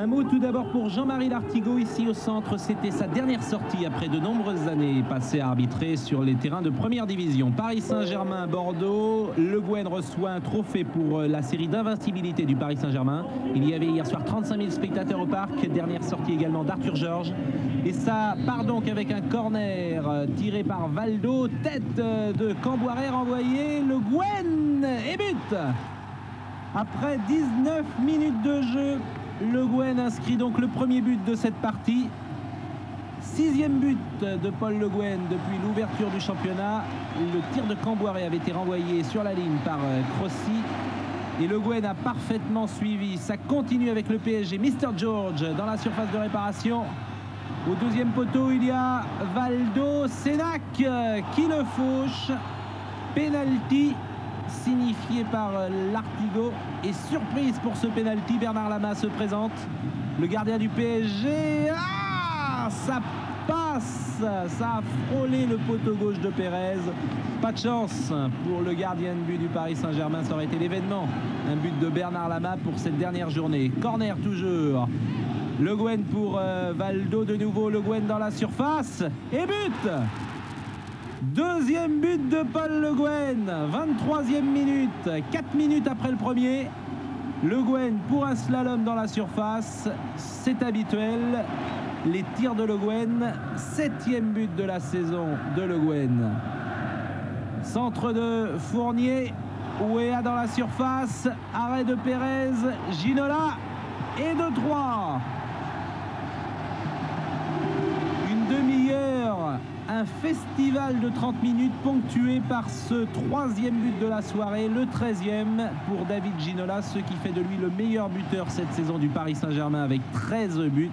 Un mot tout d'abord pour Jean-Marie Lartigot ici au centre. C'était sa dernière sortie après de nombreuses années passées à arbitrer sur les terrains de première division. Paris Saint-Germain, Bordeaux. Le Gwen reçoit un trophée pour la série d'invincibilité du Paris Saint-Germain. Il y avait hier soir 35 000 spectateurs au parc. Dernière sortie également d'Arthur Georges. Et ça part donc avec un corner tiré par Valdo. Tête de Camboiré renvoyé. Le Gwen et but. Après 19 minutes de jeu, le Gwen inscrit donc le premier but de cette partie. 6e but de Paul Le Guen depuis l'ouverture du championnat. Le tir de Camboiré avait été renvoyé sur la ligne par Crossi. Et Le Guen a parfaitement suivi. Ça continue avec le PSG. Mr. George dans la surface de réparation. Au deuxième poteau, il y a Valdo. Sénac qui le fauche. Penalty signifié par Lartigot. Et surprise pour ce penalty, Bernard Lama se présente. Le gardien du PSG. Ah, ça passe. Ça a frôlé le poteau gauche de Pérez. Pas de chance pour le gardien de but du Paris Saint-Germain. Ça aurait été l'événement. Un but de Bernard Lama pour cette dernière journée. Corner toujours. Le Guen pour Valdo. De nouveau Le Guen dans la surface. Et but. Deuxième but de Paul Le Guen, 23e minute, 4 minutes après le premier. Le Guen pour un slalom dans la surface, c'est habituel. Les tirs de Le Guen, 7e but de la saison de Le Guen. Centre de Fournier, Ouéa dans la surface, arrêt de Pérez, Ginola et de 3. Une demi-heure. Un festival de 30 minutes ponctué par ce 3e but de la soirée, le 13e pour David Ginola, ce qui fait de lui le meilleur buteur cette saison du Paris Saint-Germain avec 13 buts.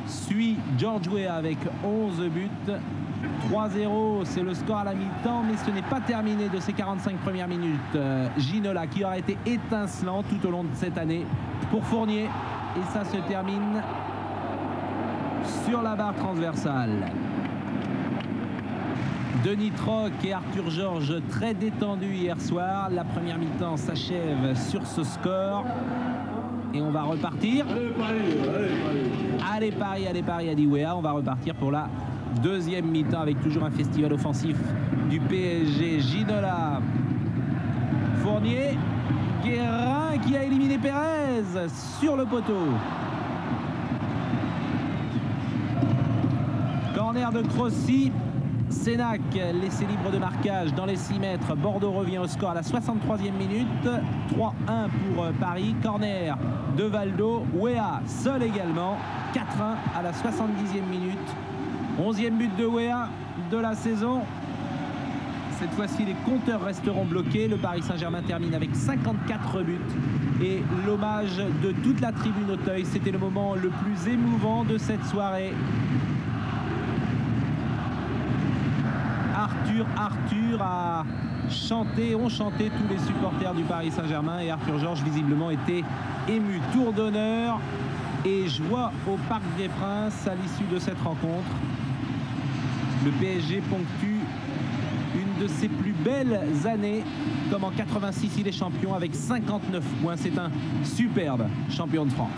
Suit George Weah avec 11 buts. 3-0, c'est le score à la mi-temps, mais ce n'est pas terminé de ces 45 premières minutes. Ginola qui aura été étincelant tout au long de cette année pour Fournier. Et ça se termine sur la barre transversale. Denis Troc et Arthur Georges très détendus hier soir. La première mi-temps s'achève sur ce score. Et on va repartir. Allez Paris, a dit Ouéa. On va repartir pour la deuxième mi-temps avec toujours un festival offensif du PSG. Ginola, Fournier, Guérin qui a éliminé Pérez sur le poteau. Corner de Crossi. Sénac laissé libre de marquage dans les 6 mètres. Bordeaux revient au score à la 63e minute. 3-1 pour Paris. Corner de Valdo. Ouéa seul également. 4-1 à la 70e minute. 11e but de Ouéa de la saison. Cette fois-ci, les compteurs resteront bloqués. Le Paris Saint-Germain termine avec 54 buts. Et l'hommage de toute la tribune Auteuil. C'était le moment le plus émouvant de cette soirée. Arthur a chanté, ont chanté tous les supporters du Paris Saint-Germain et Arthur Georges visiblement était ému. Tour d'honneur et joie au Parc des Princes à l'issue de cette rencontre. Le PSG ponctue une de ses plus belles années, comme en 86 il est champion avec 59 points. C'est un superbe champion de France.